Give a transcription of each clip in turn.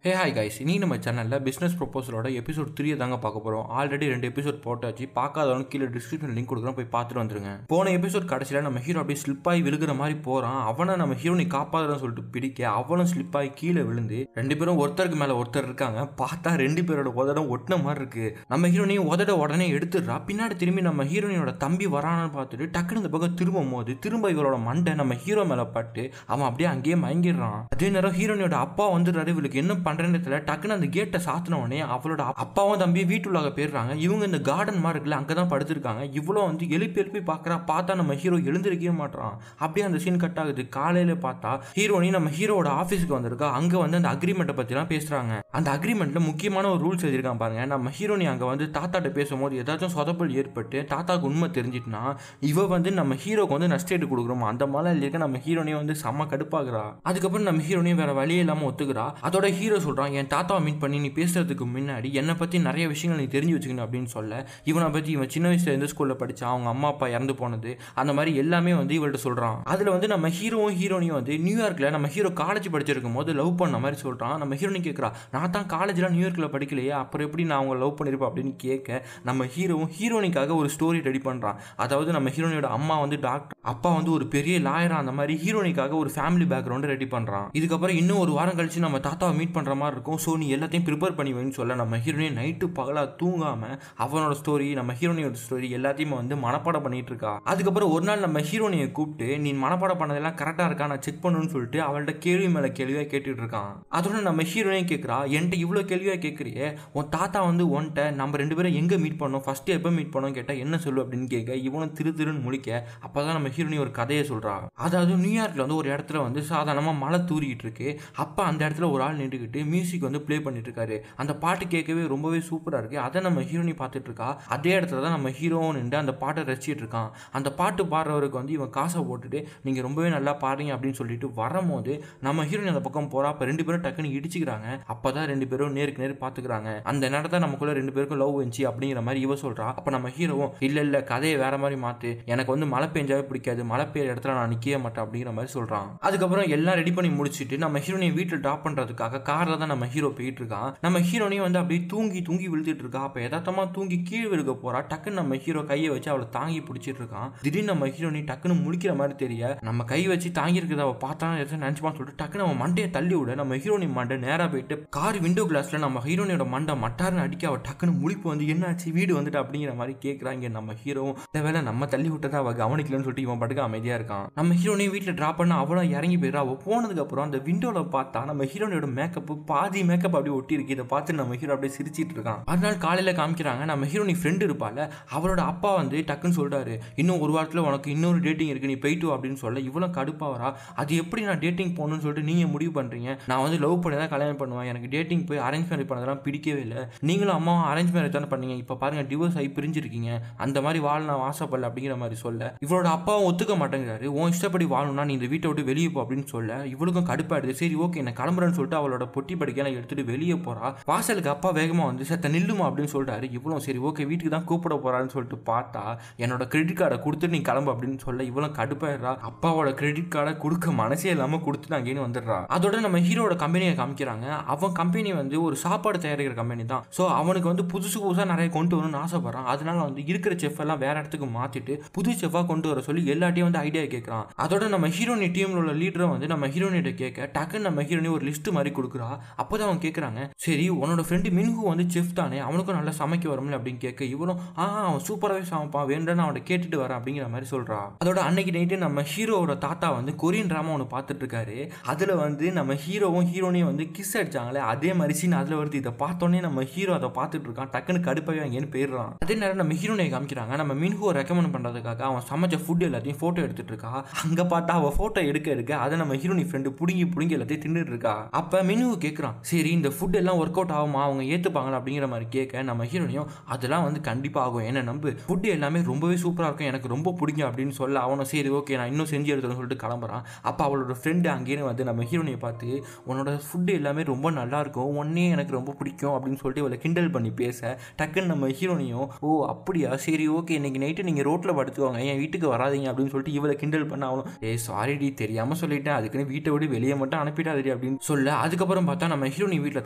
Hey hi guys, நீ நம்ம சேனலில் பிஸ்னஸ் ப்ரொபோசலோட எபிசோட் 3 தாங்க பார்க்க போகிறோம். ஆல்ரெடி 2 எபிசோட் போட்டாச்சு. பார்க்காதவங்க கீழே டிஸ்கிரிப்ஷன் லிங்க் கொடுக்குறோம், போய் பார்த்துட்டு வந்துருங்க. போன எபிசோட் கடைசியில் நம்ம ஹீரோ அப்படியே ஸ்லிப்பாகி விழுகிற மாதிரி போகிறான். அவனை நம்ம ஹீரோனை காப்பாதுன்னு சொல்லிட்டு பிடிக்க அவனும் ஸ்லிப்பாகி கீழே விழுந்து 2 பேரும் ஒருத்தருக்கு மேலே ஒருத்தர் இருக்காங்க. பார்த்தா 2 பேரோட உதடம் ஒட்டின மாதிரி இருக்கு. நம்ம ஹீரோனையும் உதட உடனே எடுத்துடுறா. பின்னாடி திரும்பி நம்ம ஹீரோனியோட தம்பி வரானு பார்த்துட்டு டக்குனு இந்த பக்கம் திரும்பும் போது திரும்ப இவரோட மண்டை நம்ம ஹீரோ மேலே பட்டு அவன் அப்படியே அங்கேயே மயங்கிடுறான். அதே நேரம் ஹீரோனியோட அப்பா வந்துடுறாரு. இவளுக்கு என்ன பண்றேன்னு தெரியல. டக்குன்னு அந்த கேட்டை சாத்தின உடனே அவளோட அப்பாவும் தம்பி வீட்டுள்ளாக போயிடுறாங்க. இவங்க இந்த கார்டன் மாதிரி இருக்குல்ல, அங்கதான் படுத்திருக்காங்க. இவ்வளோ வந்து எழுப்பி பார்க்கறா. பார்த்தா நம்ம ஹீரோ எழுந்திருக்கவே மாட்டான். அப்படியே அந்த சீன் கட் ஆகுது. காலையில பார்த்தா ஹீரோனி நம்ம ஹீரோட ஆஃபீஸுக்கு வந்திருக்கா. அங்க வந்து அந்த அக்ரிமெண்ட்டை பத்திலாம் பேசுறாங்க. அந்த அக்ரிமெண்ட்ல முக்கியமான ஒரு ரூல்ஸ் எழுதியிருக்கான் பாருங்க. நம்ம ஹீரோனி அங்க வந்து தாத்தாட்ட பேசும்போது ஏதாச்சும் சொதப்பல் ஏற்பட்டு தாத்தாக்கு உண்மை தெரிஞ்சிட்டுனா இவ வந்து நம்ம ஹீரோக்கு வந்து நஷ்டேட்டு கொடுக்குறோம். அந்த மாதிரி இருக்க நம்ம ஹீரோனியை வந்து செம்ம கடுப்பாகிறா. அதுக்கப்புறம் நம்ம ஹீரோனியும் வேற வழியே இல்லாம ஒத்துக்கிறா. அதோட ஹீரோ சொல்றான், என் தாத்தாவை மீட் பண்ணி நீ பேசுறதுக்கு முன்னாடி என்னை பத்தி நிறைய விஷயங்கள் நீ தெரிஞ்சு வச்சுக்கணும் அப்படின்னு சொல்ல, இவனை பத்தி இவன் சின்ன வயசுல எந்த ஸ்கூல்ல படிச்சா, அவங்க அம்மா அப்பா இறந்து போனது, அந்த மாதிரி எல்லாமே வந்து இவள்கிட்ட சொல்றான். அதுல வந்து நம்ம ஹீரோவும் ஹீரோனியும் வந்து நியூயார்க்ல நம்ம ஹீரோ காலேஜ் படிச்சிருக்கும் போது லவ் பண்ண மாதிரி சொல்றான். நம்ம ஹீரோனி கேட்கறா, நான் தான் காலேஜ்ல நியூயார்க்ல படிக்கலையே, அப்புறம் எப்படி நான் அவங்க லவ் பண்ணிருப்பேன் அப்படின்னு கேட்க நம்ம ஹீரோவும் ஹீரோனிக்காக ஒரு ஸ்டோரி ரெடி பண்றான். அதாவது நம்ம ஹீரோனியோட அம்மா வந்து டாக்டர், அப்பா வந்து ஒரு பெரிய லாயரா, அந்த மாதிரி ஹீரோனிக்காக ஒரு ஃபேமிலி பேக்ரவுண்ட் ரெடி பண்றான். இதுக்கப்புறம் இன்னும் ஒரு வாரம் கழிச்சு நம்ம தாத்தாவை மீட் பண்ற மாதிரி இருக்கும். ஸோ நீ எல்லாத்தையும் ப்ரிப்பேர் பண்ணி வைன்னு சொல்ல நம்ம ஹீரோனியை நைட்டு பகலாக தூங்காம அவனோட ஸ்டோரி நம்ம ஹீரோனியோட ஸ்டோரி எல்லாத்தையுமே வந்து மனப்பாடம் பண்ணிட்டு இருக்கா. அதுக்கப்புறம் ஒரு நாள் நம்ம ஹீரோனியை கூப்பிட்டு நீ மனப்பாடம் பண்ணதெல்லாம் கரெக்டாக இருக்கா நான் செக் பண்ணணும்னு சொல்லிட்டு அவள்கிட்ட கேள்வி மேலே கேள்வியாக கேட்டுட்டு இருக்கான். அதோட நம்ம ஹீரோனையும் கேட்குறா, என்கிட்ட இவ்வளோ கேள்வியாக கேட்குறியே, உன் தாத்தா வந்து ஒன்ட்ட நம்ம 2 பேரும் எங்கே மீட் பண்ணோம், ஃபர்ஸ்ட் எப்போ மீட் பண்ணோம் கேட்டால் என்ன சொல்லு அப்படின்னு கேட்க இவனும் திருன்னு முழிக்க அப்போதான் நம்ம ஹீரோனி ஒரு கதையை சொல்றா. அதாவது நியூயார்க்ல வந்து ஒரு இடத்துல வந்து சாதாரணமாக மழை தூரிக்கிட்டு இருக்கு. அப்போ அந்த இடத்துல ஒரு ஆள் நின்றுக்கிட்டு மியூசிக் வந்து ப்ளே பண்ணிட்டு இருக்காரு. அந்த பாட்டு கேட்கவே ரொம்பவே சூப்பரா இருக்கு. அதை நம்ம ஹீரோனி பார்த்துட்டு இருக்கா. அதே இடத்துல தான் நம்ம ஹீரோவும் நின்று அந்த பாட்டை ரசிச்சிட்டு இருக்கான். அந்த பாட்டு பாடுறவருக்கு வந்து இவன் காசை போட்டுட்டு நீங்க ரொம்பவே நல்லா பாடுறீங்க அப்படின்னு சொல்லிட்டு வரும்போது நம்ம ஹீரோனி அந்த பக்கம் போறா. அப்ப 2 பேரும் டக்குன்னு இடிச்சுக்கிறாங்க. அப்பதான் 2 பேரும் நேருக்கு நேர் பாத்துக்கிறாங்க. அந்த நேரத்தை நமக்குள்ள 2 பேருக்கும் லவ் வந்துச்சு அப்படிங்கிற மாதிரி இவ சொல்றா. அப்ப நம்ம ஹீரோவும் இல்ல கதையை வேற மாதிரி மாத்து, எனக்கு வந்து மழை பெஞ்சாவே பிடிக்காது, மழை பெய்யுற இடத்துல நான் நிக்கவே மாட்டேன் அப்படிங்கிற மாதிரி சொல்றான். அதுக்கப்புறம் எல்லாம் ரெடி பண்ணி முடிச்சுட்டு நம்ம ஹீரோனியை வீட்டில் ட்ராப் பண்றதுக்காக கார்ல தான் நம்ம ஹீரோ போயிட்டு இருக்கான். நம்ம ஹீரோனையும் வந்து அப்படியே தூங்கி விழுந்துட்டு இருக்கா. அப்ப யதார்த்தமா தூங்கி கீழே விழுக போறா. டக்குன்னு நம்ம ஹீரோ கையை வச்சு அவளை தாங்கி பிடிச்சிட்டு இருக்கான். திடீர்னு நம்ம ஹீரோனி டக்குன்னு முழிக்கிற மாதிரி தெரிய நம்ம கை வச்சு தாங்கி இருக்கிறத அவ பார்த்தா நினைச்சுப்பான்னு சொல்லிட்டு டக்குன்னு அவன் மண்டையை தள்ளி விட நம்ம ஹீரோனி மண்டை நேரா போயிட்டு கார் விண்டோ கிளாஸ்ல நம்ம ஹீரோனியோட மண்டை மட்டார்னு அடிக்க அவ டக்குன்னு முழிப்பு வந்து என்னாச்சு வீடு வந்துட்டு அப்படிங்கிற மாதிரி கேட்கறாங்க. நம்ம ஹீரோவும் வேலை நம்ம தள்ளி விட்டதை அவ கவனிக்கலன்னு சொல்லிட்டு இவன் படுக்க அமைதியா இருக்கான். நம்ம ஹீரோனையும் வீட்டில் டிராப் பண்ண அவளும் இறங்கி போயிடா. அவ போனதுக்கு அப்புறம் அந்த விண்டோல பார்த்தா நம்ம ஹீரோனியோட மேக்கப் பாதி மேக்கப் அப்படி ஒட்டி இருக்கு. இதை பார்த்து நம்ம ஹீரோ அப்படியே சிரிச்சிட்டு இருக்கான். அதனால காலையில காமிக்கிறாங்க நம்ம ஹீரோனி ஃப்ரெண்ட் இருப்பால, அவளோட அப்பா வந்து டக்குன்னு சொல்றாரு, இன்னும் ஒரு வாரத்துல உனக்கு இன்னொரு டேட்டிங் இருக்கு, நீ போயிட்டு அப்படின்னு சொல்ல இவ்வளவு கடுப்பா வரா. அது எப்படி நான் டேட்டிங் போகணும்னு சொல்லிட்டு நீங்க முடிவு பண்றீங்க, நான் வந்து லவ் பண்ணி தான் கல்யாணம் பண்ணுவேன், எனக்கு டேட்டிங் போய் அரேஞ்ச் மேரேஜ் பண்ணதெல்லாம் பிடிக்கவே இல்லை, நீங்களும் அம்மாவும் அரேஞ்ச் மேரேஜ் தானே பண்ணீங்க, இப்ப பாருங்க டிவோர்ஸ் ஆகி பிரிஞ்சிருக்கீங்க, அந்த மாதிரி வாழ நான் ஆசைப்படல அப்படிங்கிற மாதிரி சொல்ல இவளோட அப்பாவும் ஒத்துக்க மாட்டேங்கிறாரு. உன் இஷ்டப்படி வாழணும்னா நீ இந்த வீட்டை விட்டு வெளியே போ அப்படின்னு சொல்ல இவளுக்கும் கடுப்பாயிடுது. சரி ஓகே நான் கிளம்புறேன்னு சொல்லிட்டு அவளோட பொட்டி படிக்கலாம் எடுத்துட்டு வெளியே போறா. வாசலுக்கு அப்பா வேகமா வந்து செத்த நில்லுமா அப்படின்னு சொல்றாரு. இவ்வளவு சரி ஓகே வீட்டுக்கு தான் கூப்பிட போறான்னு சொல்லிட்டு பார்த்தா என்னோட கிரெடிட் கார்டை கொடுத்துட்டு நீ கிளம்பு அப்படின்னு சொல்ல இவ்வளவு கடுப்பாயிடுறா. அப்பாவோட கிரெடிட் கார்டை கொடுக்க மனசே இல்லாம கொடுத்துட்டு அங்கேன்னு வந்துடுறா. அதோட நம்ம ஹீரோட கம்பெனியை காமிக்கிறாங்க. அவன் கம்பெனி வந்து ஒரு சாப்பாடு தயாரிக்கிற கம்பெனி தான். ஸோ அவனுக்கு வந்து புதுசா நிறைய கொண்டு வரணும்னு ஆசைப்படுறான். அதனால வந்து இருக்கிற செஃப் எல்லாம் வேற இடத்துக்கு மாத்திட்டு புது செஃபா கொண்டு வர சொல்லி எல்லாத்தையும் வந்து ஐடியா கேட்கறான். அதோட நம்ம ஹீரோனி டீம்ல உள்ள லீடரை வந்து நம்ம ஹீரோனிட்ட கேட்க டக்குன்னு நம்ம ஹீரோனி ஒரு லிஸ்ட் மாதிரி கொடுக்குறா. அப்போதான் அவன் கேட்கறாங்க, சரி உன்னோட ஃப்ரெண்டு மின்ஹு வந்து செஃப் தானே, அவனுக்கும் நல்லா சமைக்க வரும்ல அப்படின்னு கேட்க இவனும் அவன் சூப்பராகவே சமைப்பான், வேண்டான்னு அவனை கேட்டுட்டு வர அப்படிங்கிற மாதிரி சொல்றா. அதோட அன்னைக்கு நைட்டு நம்ம ஹீரோவோட தாத்தா வந்து கொரியன் டிராமா ஒன்று பார்த்துட்டு இருக்காரு. அதுல வந்து நம்ம ஹீரோவும் ஹீரோனையும் வந்து கிஸ் அடிச்சாங்களே அதே மாதிரி சீன் அதுல வருது. இதை பார்த்தோன்னே நம்ம ஹீரோ அதை பார்த்துட்டு இருக்கான். டக்குன்னு கடுப்பாவே அங்கேன்னு போயிடுறான். அதே நேரம் நம்ம ஹீரோனை காமிக்கிறாங்க. நம்ம மின்ஹுவை ரெக்கமெண்ட் பண்றதுக்காக அவன் சமைச்ச ஃபுட் எல்லாத்தையும் போட்டோ எடுத்துட்டு இருக்கா. அங்க பார்த்தா அவ போட்டோ எடுக்க அதை நம்ம ஹீரோனி ஃப்ரெண்டு புடுங்கி எல்லாத்தையும் தின்னுட்டு இருக்கா. அப்ப மின்ஹு கேட்கறான், சரி இந்த ஃபுட் எல்லாம் ஒர்க் அவுட் ஆகுமா, அவங்க ஏத்துப்பாங்களா அப்படிங்கிற மாதிரி கேட்க நம்ம ஹீரோனையும் அதெல்லாம் வந்து கண்டிப்பா ஆகும், என்ன நம்பு, ஃபுட் எல்லாமே ரொம்பவே சூப்பரா இருக்கும், எனக்கு ரொம்ப பிடிக்கும் அப்படின்னு சொல்ல அவனும் சரி ஓகே நான் இன்னும் செஞ்சு எடுத்துன்னு சொல்லிட்டு கிளம்புறான். அப்ப அவளோட ஃப்ரெண்டு அங்கேயே வந்து நம்ம ஹீரோனையை பார்த்து உன்னோட ஃபுட் எல்லாமே ரொம்ப நல்லா இருக்கும், உன்னே எனக்கு ரொம்ப பிடிக்கும் அப்படின்னு சொல்லிட்டு இவளை கிண்டல் பண்ணி பேச டக்குன்னு நம்ம ஹீரோனையும் ஓ அப்படியா சரி ஓகே இன்னைக்கு நைட்டு நீங்க ரோட்ல படுத்துவாங்க என் வீட்டுக்கு வராதீங்க அப்படின்னு சொல்லிட்டு இவளை கிண்டல் பண்ண அவனும் சாரி டி தெரியாம சொல்லிட்டேன், அதுக்குன்னு வீட்டை விட்டு வெளியே மட்டும் அனுப்பிட்டாதே அப்படின்னு சொல்ல அதுக்கப்புறம் பார்த்தா நம்ம ஹீரோனி வீட்டில்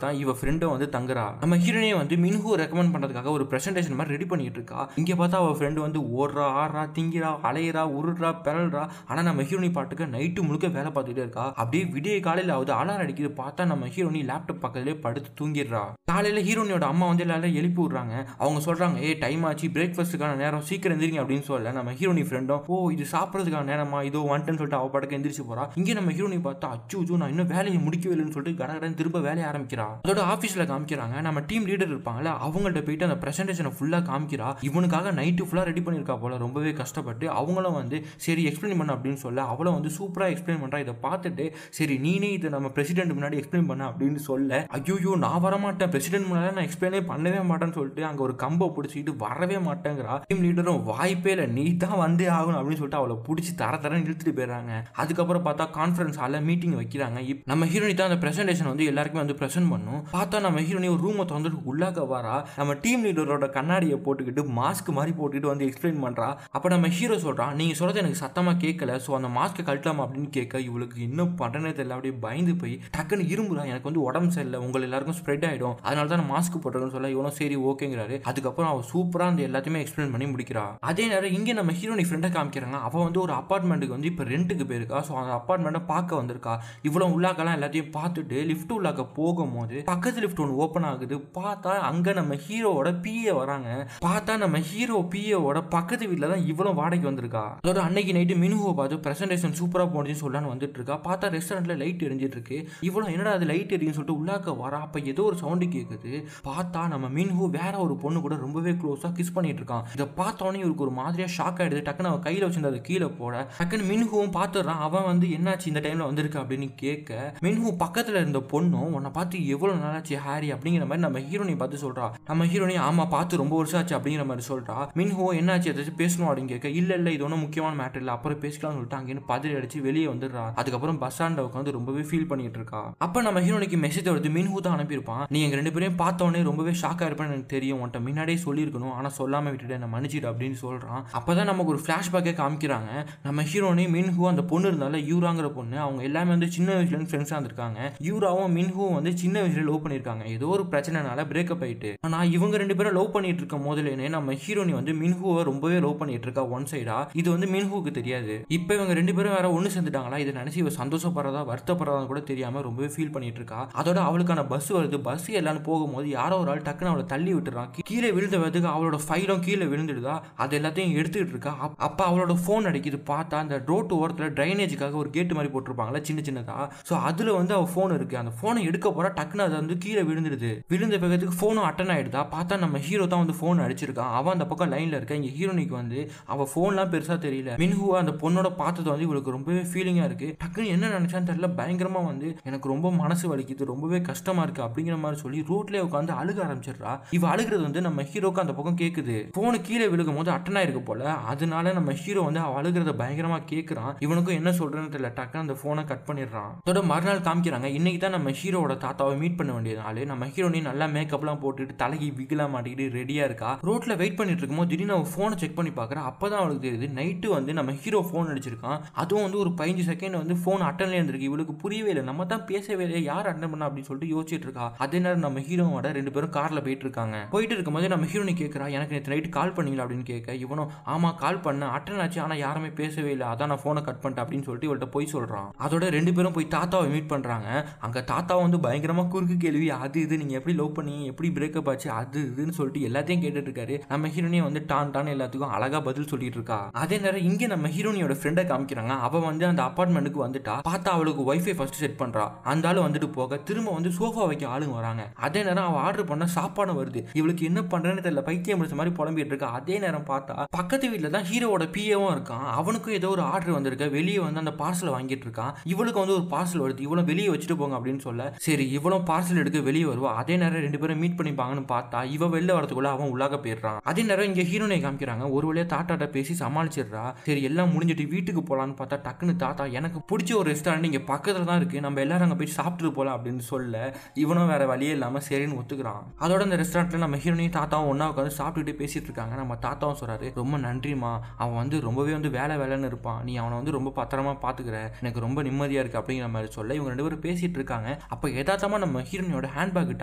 தான் இவ ஃப்ரெண்டும் வந்து தங்குறா. நம்ம ஹீரோனியை வந்து மின்ஹூ ரெக்கமெண்ட் பண்ணுறதுக்காக ஒரு ப்ரெசன்டேஷன் மாதிரி ரெடி பண்ணிட்டு இருக்கா. இங்கே பார்த்தா அவள் ஃப்ரெண்டு வந்து ஓடுறா, ஆடுறா, திங்கிறா, அலையிறா, உருடுறா, பிறல்றா. ஆனால் நம்ம ஹீரோனி பாட்டுக்கு நைட்டு முழுக்க வேலை பார்த்துட்டே இருக்கா. அப்படியே விடிய காலையில் ஆகுது, அலாரம் அடிக்குது. பார்த்தா நம்ம ஹீரோனி லேப்டாப் பக்கத்துலேயே படுத்து தூங்கிடுறா. காலையில் ஹீரோனியோட அம்மா வந்து எல்லாரும் எழுப்பி விடுறாங்க. அவங்க சொல்கிறாங்க, டைம் ஆச்சு, பிரேக்ஃபாஸ்ட்டுக்கான நேரம், சீக்கிரம் எந்திரிங்க அப்படின்னு சொல்ல நம்ம ஹீரோனி ஃப்ரெண்டும் இது சாப்பிட்றதுக்கான நேரமா, இதோ வந்துட்டுன்னு சொல்லிட்டு அவள் படக்க எந்திரிச்சு போறா. இங்கே நம்ம ஹீரோனி பார்த்தா அச்சு நான் இன்னும் வேலையை முடிக்கவே இல்லைன்னு சொல்லிட்டு கடகடன் திரும்ப வேலையை ஆரம்பிக்கிறா. அதோட ஆஃபீஸில் காமிக்கிறாங்க, நம்ம டீம் லீடர் இருப்பாங்கல்ல, அவங்கள்ட்ட போயிட்டு அந்த ப்ரெசன்டேஷனை ஃபுல்லாக காமிக்கிறா. இவனுக்காக நைட்டு ஃபுல்லாக ரெடி பண்ணியிருக்கா போல, ரொம்பவே கஷ்டப்பட்டு. அவங்களும் வந்து சரி எக்ஸ்பிளைன் பண்ண அப்படின்னு சொல்ல அவளும் வந்து சூப்பராக எக்ஸ்பிளைன் பண்ணுறா. இதை பார்த்துட்டு சரி நீனே இதை நம்ம பிரசிடென்ட் முன்னாடி எக்ஸ்பிளைன் பண்ண அப்படின்னு சொல்ல, ஐயோ நான் வரமாட்டேன், பிரசிடென்ட் முன்னாடி நான் எக்ஸ்பிளைனே பண்ணவே மாட்டேன்னு சொல்லிட்டு அங்கே ஒரு கம்பை பிடிச்சிக்கிட்டு வரவே மாட்டேங்கிறா. டீம் லீடரும் வாய்ப்பே இல்லை, நீ தான் வந்தே ஆகணும் அப்படின்னு சொல்லிட்டு அவளை பிடிச்சி தரன்னு இழுத்துட்டு போயிடுறாங்க. அதுக்கப்புறம் பார்த்தா கான்ஃபரன்ஸ் ஹாலில் மீட்டிங் வைக்கிறாங்க. நம்ம ஹீரோனி தான் அந்த பிரசன்டேஷன் வந்து எல்லாருக்குமே வந்து பிரசன்ட் பண்ணும். பார்த்தா நம்ம ஹீரோனி ஒரு ரூமை திறந்துட்டு உள்ளாக வரா. நம்ம டீம் லீடரோட கண்ணாடியை போட்டுக்கிட்டு மாஸ்க் மாதிரி போட்டுக்கிட்டு வந்து எக்ஸ்பிளைன் பண்றா. அப்ப நம்ம ஹீரோ சொல்றான், நீங்க சொல்றது எனக்கு சத்தமா கேட்கல, ஸோ அந்த மாஸ்க்கை கழட்டலாமா அப்படின்னு கேட்க இவளுக்கு இன்னும் பட்டனே தெரியல. அப்படியே பயந்து போய் டக்குன்னு இரும்புறா, எனக்கு வந்து உடம்பு சரியில்லை, உங்களை எல்லாருக்கும் ஸ்ப்ரெட் ஆயிடும், அதனால தான் நான் மாஸ்க் போட்டுருன்னு சொல்ல இவனும் சரி ஓகேங்கிறாரு. அதுக்கப்புறம் அவள் சூப்பரா அந்த எல்லாத்தையுமே எக்ஸ்பிளைன் பண்ணி முடிக்கிறா. அதே நேரம் இங்கே நம்ம ஹீரோனி ஃப்ரெண்டை காமிக்கிறாங்க. அவள் வந்து ஒரு அப்பார்ட்மெண்ட்டுக்கு வந்து இப்போ ரெண்ட்டுக்கு போயிருக்கா. ஸோ அந்த அப்பார்ட்மெண்ட்டை பார்க்க வந்திருக்கா. இவ்வளோ உள்ளாக்கெல்லாம் எல்லாத்தையும் பார்த்துட்டு லிஃப்ட் உள்ளாக்க போகும்போது பக்கத்து லிஃப்ட் ஒன்று ஓப்பன் ஆகுது. பார்த்தா அங்கே நம்ம ஹீரோவோட பிஏ வராங்க. பார்த்தா நம்ம ஹீரோ பிஏவோட பக்கத்து வீட்டில் தான் இவ்வளோ வாடகைக்கு வந்திருக்கா. அதோட அன்னைக்கு நைட்டு மினுவை பார்த்து பிரசன்டேஷன் சூப்பராக போனுச்சுன்னு சொல்லலான்னு வந்துட்டு இருக்கா. பார்த்தா ரெஸ்டாரண்ட்ல லைட் எரிஞ்சிட்டு இருக்கு. இவ்வளோ என்னடா அது லைட் எரியுன்னு சொல்லிட்டு உள்ளாக்க வரா. அப்போ ஏதோ ஒரு சவுண்டு கேட்குது. பார்த்தா நம்ம மின்ஹூ வேற ஒரு பொண்ணு கூட ரொம்பவே க்ளோஸாக கிஸ் பண்ணிட்டு இருக்கான். இதை பார்த்தோன்னே இவருக்கு ஒரு மாதிரியா ஷாக் ஆயிடுது. டக்குன்னு அவன் கையில் வச்சிருந்தது கீழே போட டக்குன்னு மின்ஹூவும் பார்த்துடுறான். அவன் வந்து என்னாச்சு இந்த டைம்ல வந்திருக்கு அப்படின்னு கேட்க மின்ஹூ பக்கத்தில் இருந்த பொண்ணும் உன்னை பார்த்து எவ்வளோ நாளாச்சு ஹாரி அப்படிங்கிற மாதிரி நம்ம ஹீரோனை பார்த்து சொல்றா. நம்ம ஹீரோனி ஆமா பார்த்து ரொம்ப வருஷம் ஆச்சு அப்படிங்கிற மாதிரி சொல்றா. மின்ஹூ என்னாச்சு ஏதாச்சும் பேசணும் அப்படின்னு கேட்க இல்லை இது ஒன்றும் முக்கியமான மேட்டர் இல்லை, அப்புறம் பேசிக்கலாம்னு சொல்லிட்டு அங்கேன்னு பதறி அடிச்சு வெளியே வந்துடுறா. அதுக்கப்புறம் பஸ் ஸ்டாண்ட உட்காந்து ரொம்பவே ஃபீல் பண்ணிட்டு இருக்கா. அப்ப நம்ம ஹீரோனிக்கு மெசேஜ் வருது. மின்ஹூ தான் அனுப்பியிருப்பான். நீ எங்க ரெண்டு பேரையும் பார்த்தோன்னே ரொம்பவே ஷாக் ஆயிருப்பேன்னு எனக்கு தெரியும், உன்ட்ட முன்னாடியே சொல்லியிருக்கணும், ஆனா சொல்லாம விட்டுட்டு என்ன மன்னிச்சிடு அப்படின்னு சொல்றான். அப்பதான் நமக்கு ஒரு ஃபிளாஷ்பேக்கே காமிக்கிறாங்க. நம்ம ஹீரோனி மின்ஹூ அந்த பொண்ணு இருந்தால யூராங்கிற பொண்ணு, அவங்க எல்லாமே வந்து சின்ன வயசுல இருந்து ஃப்ரெண்ட்ஸா இருந்திருக்காங்க. யூராவும் மின்ஹூவும் வந்து சின்ன வயசுல லவ் பண்ணிருக்காங்க. ஏதோ ஒரு பிரச்சனைனால பிரேக்கப் ஆயிட்டு. ஆனா இவங்க ரெண்டு பேரும் லவ் பண்ணிட்டு இருக்க முதல்ல நம்ம ஹீரோனி வந்து மின்ஹூவை ரொம்பவே லவ் பண்ணிட்டு இருக்கா ஒன் சைடா. இது வந்து மின்ஹூக்கு தெரியாது. இப்போ இவங்க ரெண்டு பேரும் வேற ஒன்று சேர்ந்துட்டாங்களா, இதை நினைச்சு இவ சந்தோஷப்படுறதா வருத்தப்படுறதா கூட தெரியாம ரொம்பவே ஃபீல் பண்ணிட்டு இருக்கா. அதோட அவளுக்கான பஸ் வருது. பஸ் எல்லாரும் போகும்போது யாரோ ஒரு ஆள் டக்குன்னு அவளை தள்ளி விட்டுறான். கீழே விழுந்ததுக்கு அவளோட ஃபைலும் கீழே விழுந்துடுதா. அது எல்லாத்தையும் எடுத்துக்கிட்டு இருக்கா. அப்ப அவளோட போன் அடிக்குது. பார்த்தா அந்த ரோட்டு ஓரத்தில் டிரைனேஜுக்காக ஒரு கேட்டு மாதிரி போட்டிருப்பாங்களா சின்ன சின்னதா. ஸோ அதுல வந்து அவ போன் இருக்கு. அந்த போனை எடுக்க போறா. டக்குன்னு அது வந்து கீழே விழுந்துடுது. விழுந்த வேகத்துக்கு போனும் அட்டன் ஆயிடுதா. பார்த்தா நம்ம ஹீரோ தான் வந்து போன் அடிச்சிருக்கான். அவன் அந்த பக்கம் லைன்ல இருக்க. இங்க ஹீரோனிக்கு வந்து அவ போன்லாம் பெருசா தெரியல. மின்ஹூ அந்த பொண்ணோட பார்த்தது வந்து இவளுக்கு ரொம்பவே ஃபீலிங்கா இருக்கு. டக்குன்னு என்ன நினைச்சான்னு தெரியல, பயங்கரமா வந்து எனக்கு ரொம்ப மனசு வலிக்குது, ரொம்பவே கஷ்டமா இருக்கு அப்படிங்கிற மாதிரி சொல்லி ரோட்லயே உட்காந்து அழுக ஆரம்பிச்சிடுறா. இவ அழுகிறது வந்து நம்ம ஹீரோக்கு அந்த பக்கம் கேக்குது. போனு கீழே விழுகும் போது அட்டன் ஆயிருக்கு போல. அதனால நம்ம ஹீரோ வந்து அவ அழுகிறத பயங்கரமா கேட்கிறான். இவனுக்கும் என்ன சொல்றேன்னு தெரியல. டக்குன்னு அந்த போனை கட் பண்ணிடுறான். அதோட மறுநாள் காமிக்கிறாங்க. இன்னைக்கு தான் நம்ம ஹீரோட தாத்தாவை மீட் பண்ண வேண்டிய நாள். நம்ம ஹீரோனி நல்லா மேக்கப்லாம் போட்டுட்டு தலைக்கு விகிலா மாட்டிக்கிட்டு ரெடியா இருக்கா. ரோட்ல வெயிட் பண்ணிட்டு இருக்கும்போது திடீர்னு அவ போனை செக் பண்ணி பாக்குறா. அப்பதான் அவளுக்கு தெரியுது நைட்டு வந்து நம்ம ஹீரோ போன் அடிச்சிருக்கான். அதுவும் வந்து ஒரு 15 செகண்ட் வந்து போன் அட்டன்ல இருந்திருக்கு. இவளுக்கு புரியவே இல்லை, நம்ம தான் பேசவே இல்லை, யார் அட்டன் பண்ணா அப்படின்னு சொல்லிட்டு யோசிச்சுட்டு இருக்கா. அதே நேரம் நம்ம ஹீரோவோட ரெண்டு பேரும் கார்ல போயிட்டு இருக்காங்க. போயிட்டு இருக்கும்போது நம்ம ஹீரோனி கேட்கறா, எனக்கு நேற்று நைட்டு கால் பண்ணீங்களா அப்படின்னு கேட்க இவனும் ஆமா கால் பண்ண அட்டன் ஆச்சு, ஆனா யாருமே பேசவே இல்லை, அதான் நான் போனை கட் பண்ணிட்டேன் அப்படின்னு சொல்லிட்டு இவள்கிட்ட போய் சொல்றான். அதோட ரெண்டு பேரும் போய் தாத்தாவை மீட் பண்றாங்க. அங்க தாத்தாவை வந்து பயங்கரமா குறுக்கு கேள்வி, அது இது நீங்க எப்படி லவ் பண்ணீங்க, எப்படி பிரேக்கப் ஆச்சு, அது இதுன்னு சொல்லிட்டு எல்லாத்தையும் கேட்டுட்டு இருக்காரு. நம்ம ஹீரோனியை வந்து டான் எல்லாத்துக்கும் அழகா பதில் சொல்லிட்டு இருக்கா. அதே நேரம் இங்க நம்ம ஹீரோனியோட ஃப்ரெண்டை காமிக்கிறாங்க. அவ வந்து அந்த அபார்ட்மெண்ட்டுக்கு வந்துட்டா. பார்த்தா அவளுக்கு வைஃபை ஃபர்ஸ்ட் செட் பண்றா. அந்த ஆளு வந்துட்டு போக திரும்ப வந்து சோஃபா வைக்க ஆளுங்க வராங்க. அதே நேரம் அவ ஆர்டர் பண்ண சாப்பாடு வருது. இவளுக்கு என்ன பண்றேன்னு தெரியல, பைத்தியம் முடிச்ச மாதிரி புலம்பிட்டு இருக்கா. அதே நேரம் பார்த்தா பக்கத்து வீட்டில் தான் ஹீரோவோட பிஏவும் இருக்கான். அவனுக்கும் ஏதோ ஒரு ஆர்டர் வந்திருக்கு. வெளியே வந்து அந்த பார்சல் வாங்கிட்டு இருக்கான். இவளுக்கு வந்து ஒரு பார்சல் வருது. இவளும் வெளியே வச்சுட்டு போங்க அப்படின்னு சொல்ல சரி இவளும் பார்சல் எடுக்க வெளியே வருவா. அதே நேரம் ரெண்டு பேரும் மீட் பண்ணிப்பாங்கன்னு பார்த்தா இவ வெளில வரதுக்குள்ள அவன் உள்ளாக போயிடுறான். அதே நேரம் இங்க ஹீரோனை காமிக்கிறாங்க. ஒரு வழியா தாத்தாட்ட பேசி சமாளிச்சிடுறா. சரி எல்லாம் முடிஞ்சிட்டு வீட்டுக்கு போலான்னு பார்த்தா டக்குன்னு தாத்தா எனக்கு பிடிச்ச ஒரு ரெஸ்டாரண்ட் இங்க பக்கத்துல தான் இருக்கு, நம்ம எல்லாரும் அங்க போய் சாப்பிட்டு போலாம் அப்படின்னு சொல்ல இவனும் வேற வழியே இல்லாம சரின்னு ஒத்துக்கிறான். அதோட அந்த ரெஸ்டாரண்ட்ல நம்ம ஹீரோனையும் தாத்தாவும் ஒன்னா உட்காந்து சாப்பிட்டுட்டு பேசிட்டு இருக்காங்க. நம்ம தாத்தாவும் சொல்றாரு, ரொம்ப நன்றிமா, அவன் வந்து ரொம்பவே வந்து வேலைன்னு இருப்பான், நீ அவனை வந்து ரொம்ப பத்திரமா பாத்துக்கிற, எனக்கு ரொம்ப நிம்மதியா இருக்கு அப்படிங்கிற மாதிரி சொல்ல இவங்க ரெண்டு பேரும் பேசிட்டு இருக்காங்க. அப்போ யதார்த்தமா நம்ம ஹீரோனியோட ஹேண்ட்பேக்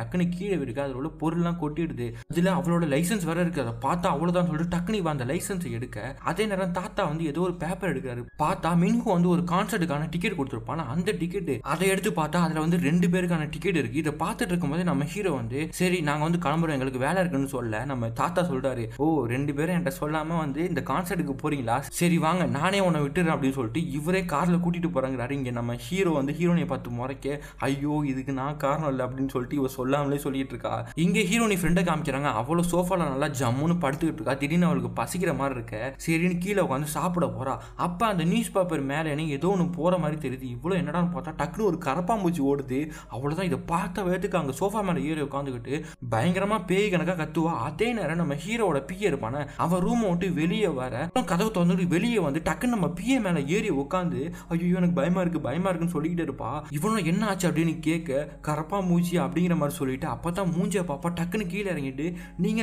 டக்குன்னு கீழே விடுக்க அதில் உள்ள பொருள்லாம் கொட்டிடுது. இதுல அவளோட லைசன்ஸ் வேற இருக்கு. அதை பார்த்தா அவ்வளவுதான் சொல்லிட்டு டக்குனு அந்த லைசன்ஸ் எடுக்க அதே நேரம் தாத்தா வந்து ஏதோ ஒரு பேப்பர் எடுக்கிறாரு. பார்த்தா மின்ஹு வந்து ஒரு கான்சர்ட்டுக்கான டிக்கெட் கொடுத்துருப்பான். அந்த டிக்கெட் அதை எடுத்து பார்த்தா அதுல வந்து 2 பேருக்கான டிக்கெட் இருக்கு. இதை பார்த்துட்டு இருக்கும்போது நம்ம ஹீரோ வந்து சரி நாங்க வந்து கிளம்புறோம், எங்களுக்கு வேலை இருக்குன்னு சொல்ல நம்ம தாத்தா சொல்றாரு, ஓ 2 பேரும் என்கிட்ட சொல்லாம வந்து இந்த கான்சர்ட்டுக்கு போறீங்களா, சரி வாங்க நானே உன்னை விட்டுறேன் அப்படின்னு சொல்லிட்டு இவரே கார்ல கூட்டிட்டு போறாங்கிறாரு. இங்க நம்ம ஹீரோ வந்து ஹீரோனியை பார்த்து முறைக்க, ஐயோ இதுக்கு நான் காரணம் இல்லை அப்படின்னு சொல்லிட்டு இவ சொல்லாமலே சொல்லிட்டு இருக்கா. இங்க ஹீரோனி ஃப்ரெண்டை காமிக்கிறாங்க. அவ்வளோ சோஃபால நல்லா ஜம்முன்னு படுத்துக்கிட்டு இருக்கா. திடீர்னு அவளுக்கு பசிக்கிற மாதிரி இருக்க சரின்னு கீழே உட்காந்து சாப்பிட போறா. அப்ப அந்த நியூஸ் பேப்பர் மேலே ஏதோ ஒன்று போற மாதிரி தெரியுது. இவ்வளோ என்னடான்னு பார்த்தா டக்குனு ஒரு கரப்பாம்பூச்சி ஓடுது. அவ்வளோதான். இதை பார்த்த வேத்துக்கு அங்கே சோஃபா மேலே ஏறி உட்காந்துக்கிட்டு பயங்கரமா பேய் கணக்கா கத்துவா. அதே நேரம் நம்ம ஹீரோட பிஏ இருப்பான அவன் ரூமை விட்டு வெளியே வர கதவு திறந்துட்டு வெளியே வந்து டக்குன்னு நம்ம பிஏ மேலே ஏறி உட்காந்து ஐயோ எனக்கு பயமா இருக்குன்னு சொல்லிக்கிட்டே இருப்பா. இவனும் என்ன ஆச்சு அப்படின்னு கேட்க கரப்பாம்பூச்சி அப்படிங்கிற மாதிரி சொல்லிட்டு அப்பதான் மூஞ்ச பாப்பா டக்குன்னு கீழே இறங்கிட்டு நீங்க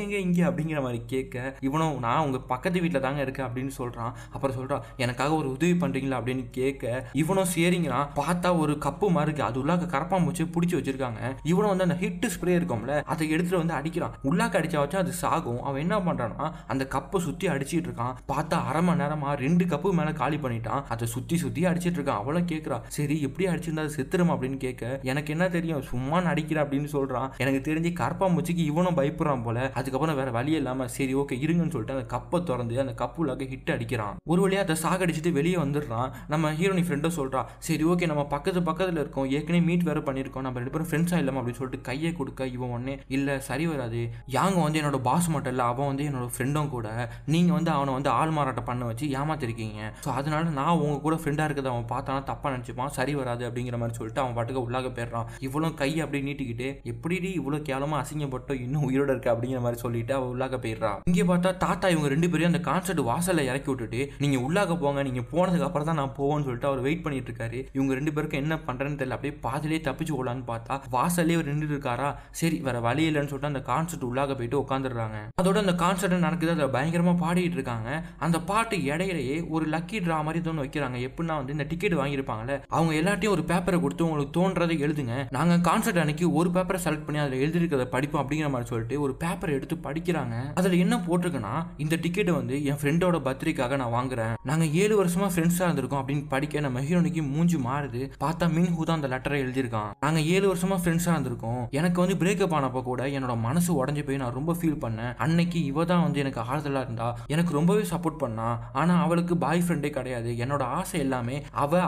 எங்க இங்க அப்படிங்கிற மாதிரி கேட்க இவனும் நான் உங்க பக்கத்து வீட்டில் தாங்க இருக்கு அப்படின்னு சொல்றான். அப்புறம் சொல்றான் எனக்காக ஒரு உதவி பண்றீங்களா அப்படின்னு கேட்க இவனும் சரிங்கிறான். பார்த்தா ஒரு கப்பு மாதிரி இருக்கு. அது உள்ளாக்க கரப்பாம்பூச்சி பிடிச்சி வச்சிருக்காங்க. இவனும் வந்து அந்த ஹிட் ஸ்ப்ரே இருக்கும்ல அதை எடுத்துட்டு வந்து அடிக்கிறான். உள்ளாக்க அடிச்சா வச்சா அது சாகும். அவன் என்ன பண்றான்னா அந்த கப்பை சுத்தி அடிச்சிட்டு இருக்கான். பார்த்தா அரை மணி நேரமா 2 கப்பு மேல காலி பண்ணிட்டான். அதை சுத்தி அடிச்சிட்டு இருக்கான். அவளும் கேட்கிறா சரி எப்படி அடிச்சிருந்தா அது செத்துருமா அப்படின்னு கேட்க எனக்கு என்ன தெரியும் சும்மா நடிக்கிறேன் அப்படின்னு சொல்றான். எனக்கு தெரிஞ்சு கரப்பாம்பூச்சிக்கு இவனும் பயப்படுறான் போல. அதுக்கப்புறம் வேற வழி இல்லாம சரி ஓகே இருங்கன்னு சொல்லிட்டு அந்த கப்பை திறந்து அந்த கப்பு உள்ளாக்க ஹிட் அடிக்கிறான். ஒரு வழியா அதை சாகடிச்சிட்டு வெளியே வந்துடுறான். நம்ம ஹீரோனி ஃப்ரெண்டும் சொல்றா சரி ஓகே நம்ம பக்கத்துல இருக்கோம், ஏற்கனவே மீட் வேற பண்ணிருக்கோம், நம்ம 2 பேரும் ஃப்ரெண்ட்ஸா இல்லாம அப்படின்னு சொல்லிட்டு கையை கொடுக்க இவன் உடனே இல்ல சரி வராது, யாங்க வந்து என்னோட பாஸ் மட்டும் இல்ல அவன் வந்து என்னோட ஃப்ரெண்டும் கூட, நீங்க வந்து அவனை வந்து ஆள் மாறாட்டம் பண்ண வச்சு ஏமாத்திருக்கீங்க, ஸோ அதனால நான் உங்க கூட ஃப்ரெண்டா இருக்கிறத அவன் பார்த்தானா தப்பா நினைச்சுப்பான், சரி வராது அப்படிங்கிற மாதிரி சொல்லிட்டு அவன் பாட்டுக்கு உள்ளாக போயிடுறான். இவ்வளவு கையை அப்படியே நீட்டிக்கிட்டு எப்படி இவ்வளவு கேவலமா அசிங்கப்பட்டோ இன்னும் உயிரோட இருக்கு அப்படிங்கிற மாதிரி சொல்லிட்டு அவன் உள்ளாக போயிடுறான். இங்கே பார்த்தா தாத்தா இவங்க 2 பேரும் அந்த கான்சர்ட் வாசல்ல இறக்கி விட்டுட்டு நீங்க உள்ளாக போங்க, நீங்க போனதுக்கு அப்புறம் தான் நான் போவேன்னு சொல்லிட்டு அவர் வெயிட் பண்ணிட்டு இருக்காரு. இவங்க 2 பேருக்கும் என்ன பண்றேன்னு தெரியல. அப்படியே பாதிலே தப்பிச்சு போலான்னு பார்த்தா வாசல்லே ஒரு நின்று இருக்காரா. சரி வேற வழி இல்லைன்னு சொல்லிட்டு அந்த கான்சர்ட் உள்ளாக போயிட்டு உட்காந்துடுறாங்க. அதோட அந்த கான்சர்ட் நடக்குது. அதை பயங்கரமா பாடிட்டு இருக்காங்க. அந்த பாட்டு இடையிலேயே ஒரு லக்கி டிரா மாதிரி தோணு வைக்கிறாங்க. எப்படின்னா வந்து இந்த டிக்கெட் வாங்கியிருப்பாங்கல்ல அவங்க எல்லாத்தையும் ஒரு பேப்பரை கொடுத்து உங்களுக்கு தோன்றதை எழுதுங்க, நாங்க கான்சர்ட் அன்னைக்கு ஒரு பேப்பரை செலக்ட் பண்ணி அதில் எழுதிருக்கிறத படிப்போம் அப்படிங்கிற மாதிரி சொல்லிட்டு ஒரு பேப்பரை எடுத்து படிக்கிறாங்க. அதுல என்ன போட்டிருக்குன்னா இந்த டிக்கெட் வந்து என் ஃப்ரெண்டோட பர்த்டேக்காக நான் வாங்குறேன், நாங்க 7 வருஷமா ஃப்ரெண்ட்ஸா இருந்திருக்கோம் அப்படின்னு படிக்க நம்ம ஹீரோனிக்கு மூஞ்சி மாறுது. பார்த்தா மின்ஹூ தான் அந்த லெட்டரை எழுதியிருக்கான். நாங்க 7 வருஷமா ஃப்ரெண்ட்ஸா இருந்திருக்கோம், எனக்கு வந்து பிரேக்கப் ஆனப்போ கூட என்னோட மனசு உடஞ்சு போய் நான் ரொம்ப ஃபீல் பண்ணேன், அன்னைக்கு இவ தான் வந்து எனக்கு ஆறுதலா இருந்தா, எனக்கு ரொம்பவே சப்போர்ட் பண்ணா, ஆனா அவளுக்கு பாய் ஃப்ரெண்டே கிடையாது, என்னோட ஆசை எல்லாமே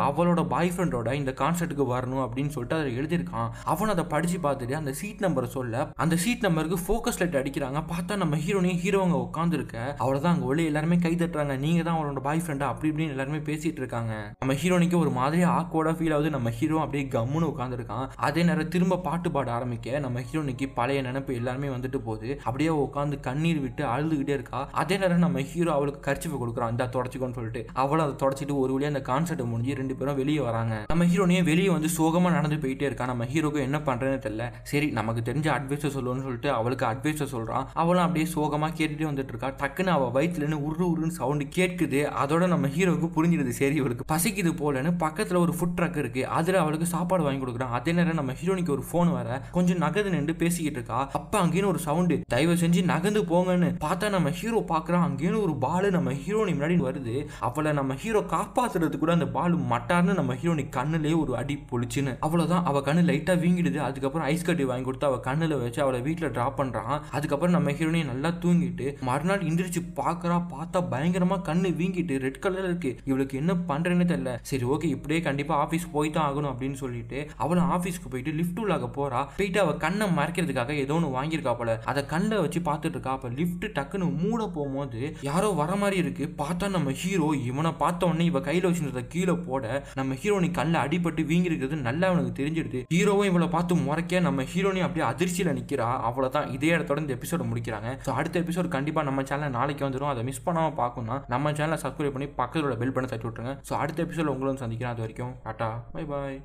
அவளோட பாய் ஃப்ரெண்டோட இந்த கான்சர்ட்டுக்கு வரணும் அப்படின்னு சொல்லிட்டு அதை எழுதியிருக்கான். அவன் அதை படிச்சு பார்த்துட்டு அந்த சீட் நம்பரை சொல்ல அந்த சீட் நம்பருக்கு ஃபோக்கஸ் லைட் அடிக்கிறாங்க. பார்த்தா நம்ம ஹீரோங்க உட்கார்ந்து இருக்க அவ்வளவுதான். அங்க ஒளி எல்லாருமே கை தட்டுறாங்க, நீங்க தான் அவளோட பாய் ஃப்ரெண்டா அப்படி இப்படின்னு எல்லாருமே பேசிட்டு இருக்காங்க. நம்ம ஹீரோனிக்கு ஒரு மாதிரி ஆக்வர்டா ஃபீல் ஆகுது. நம்ம ஹீரோ அப்படியே கம்முன்னு உட்கார்ந்து இருக்கான். அதே நேரம் திரும்ப பாட்டு பாட ஆரம்பிக்க நம்ம ஹீரோனிக்கு பழைய நினைப்பு எல்லாருமே வந்துட்டு போகுது. அப்படியே உட்காந்து கண்ணீர் விட்டு அழுதுகிட்டே இருக்கா. அதே நேரம் நம்ம ஹீரோ அவளுக்கு கர்ச்சிஃபை கொடுக்குறான், இந்த தொடச்சிக்கோன்னு சொல்லிட்டு அவளும் அதை தொடச்சிட்டு ஒரு வழியா அந்த கான்சர்ட் முடிஞ்சு 2 பேரும் வெளியே வராங்க. நம்ம ஹீரோனியே வெளியே வந்து சோகமா நடந்து போயிட்டே இருக்கா. நம்ம ஹீரோக்கு என்ன பண்றேன்னு தெரியல. சரி நமக்கு தெரிஞ்ச அட்வைஸை சொல்லுவோம்னு சொல்லிட்டு அவளுக்கு அட்வைஸை சொல்றான். அவளும் அப்படியே சோகமா கேட்டுட்டே வந்துட்டு இருக்கா. டக்குன்னு அவ வயிற்றுல உருன்னு சவுண்ட் கேட்குது. அதோட நம்ம ஹீரோவுக்கு புரிஞ்சிடுது சரி இவளுக்கு பசிக்குது போலன்னு. பக்கத்துல ஒரு ஃபுட் ட்ரக் இருக்கு, அதுல அவளுக்கு சாப்பாடு வாங்கி கொடுக்குறான். அதே நேரம் நம்ம ஹீரோனிக்கு ஒரு போன் வர கொஞ்சம் நகர்ந்து நின்று பேசிக்கிட்டு இருக்கா. அப்ப அங்கேன்னு ஒரு சவுண்டு, தயவு செஞ்சு நகர்ந்து போங்கன்னு. பார்த்தா நம்ம ஹீரோ பாக்குறான், அங்கேன்னு ஒரு பால் நம்ம ஹீரோனி முன்னாடி வருது. அவளை நம்ம ஹீரோ காப்பாத்துறது கூட அந்த பால் மட்டார்னு நம்ம ஹீரோனி கண்ணுலயே ஒரு அடி பொழிச்சுன்னு. அவ்வளவுதான், அவ கண்ணு லைட்டா வீங்கிடுது. அதுக்கப்புறம் ஐஸ் கட்டி வாங்கி கொடுத்து அவ கண்ணுல வச்சு அவளை வீட்டுல டிராப் பண்றான். அதுக்கப்புறம் நம்ம ஹீரோனி நல்லா தூங்கிட்டு மறுநாள் எந்திரிச்சு பாக்குறா. பார்த்தா பயங்கரமா கண்ணு வீங்கிட்டு ரெட் கலர்ல இருக்கு. இவளுக்கு என்ன பண்றேன்னு தெரியல. சரி ஓகே இப்படியே கண்டிப்பா ஆபீஸ் போய் தான் ஆகணும் அப்படின்னு சொல்லிட்டு அவளும் ஆபீஸ்க்கு போயிட்டு லிஃப்ட் உள்ளாக போறா. போயிட்டு அவ கண்ணை மறைக்கிறதுக்காக ஏதோ ஒன்று வாங்கியிருக்கா போல. அதை கண்ணை வச்சு பார்த்துட்டு இருக்கா. அப்ப லிஃப்ட் டக்குன்னு மூட போகும்போது யாரோ வர மாதிரி இருக்கு. பார்த்தா நம்ம ஹீரோ இவனை பார்த்த உடனே இவ கையில வச்சுருந்த கீழே போட நம்ம ஹீரோனி கண்ணில் அடிபட்டு வீங்கி இருக்கிறது நல்லா அவனுக்கு தெரிஞ்சிடுது. ஹீரோவும் இவளை பார்த்து முறைக்க நம்ம ஹீரோனி அப்படியே அதிர்ச்சியில நிக்கிறா. அவ்வளவுதான், இதே இடத்தோட இந்த எபிசோட முடிக்கிறாங்க. அடுத்த எபிசோட் கண்டிப்பா நம்ம சேனல் நாளைக்கு வந்துடும். அதை மிஸ் பண்ணாம பார்க்கணும்னா நம்ம சேனலை சப்ஸ்கிரைப் பண்ணி பக்கத்தோட பெல் பண்ண தட்டி விட்டுருங்க. அடுத்த எபிசோட உங்களும் சந்திக்கிறேன். அது வரைக்கும் டாடா, பை பாய்.